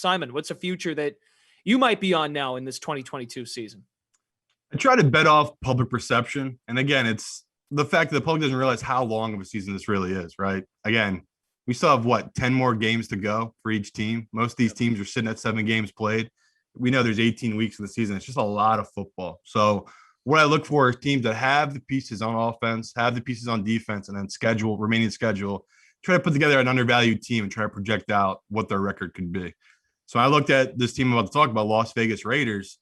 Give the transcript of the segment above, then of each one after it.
Simon, what's a future that you might be on now in this 2022 season? I try to bet off public perception. And again, it's the fact that the public doesn't realize how long of a season this really is, right? Again, we still have 10 more games to go for each team. Most of these teams are sitting at 7 games played. We know there's 18 weeks in the season. It's just a lot of football. So what I look for is teams that have the pieces on offense, have the pieces on defense, and then remaining schedule, try to put together an undervalued team and try to project out what their record could be. So I looked at this team I'm about to talk about, Las Vegas Raiders.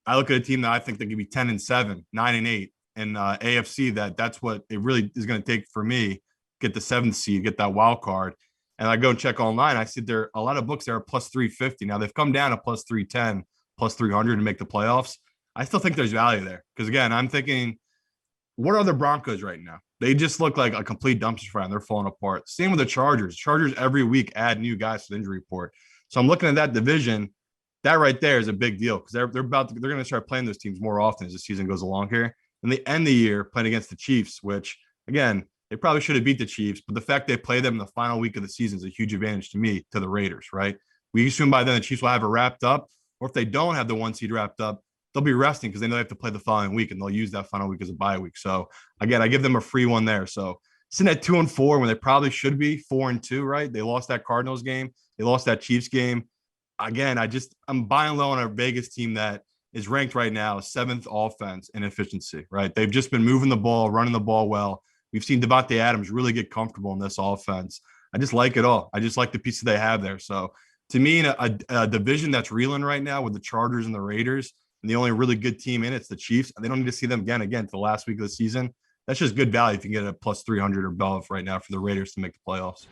I look at a team that I think they could be 10-7, 9-8, and AFC. That's what it really is going to take for me. Get the 7th seed, get that wild card. And I go and check online. I see there are a lot of books that are plus 350. Now they've come down to plus 310, plus 300 to make the playoffs. I still think there's value there. Because again, I'm thinking, what are the Broncos right now? They just look like a complete dumpster fire and they're falling apart. Same with the Chargers. Chargers every week add new guys to the injury report. So I'm looking at that division. That right there is a big deal because they're going to start playing those teams more often as the season goes along here. And they end the year playing against the Chiefs, which again, they probably should have beat the Chiefs, but the fact they play them in the final week of the season is a huge advantage to me, to the Raiders, right? We assume by then the Chiefs will have it wrapped up, or if they don't have the 1 seed wrapped up, they'll be resting because they know they have to play the following week, and they'll use that final week as a bye week. So again, I give them a free one there. So sitting at 2-4 when they probably should be 4-2, right? They lost that Cardinals game, they lost that Chiefs game. Again, I'm buying low on a Vegas team that is ranked right now 7th offense in efficiency, right? They've just been moving the ball, running the ball well. We've seen Devontae Adams really get comfortable in this offense. I just like it all. I just like the pieces they have there. So to me, in a division that's reeling right now with the Chargers and the Raiders, and the only really good team in it's the Chiefs, and they don't need to see them again to the last week of the season. That's just good value if you can get a plus 300 or above right now for the Raiders to make the playoffs.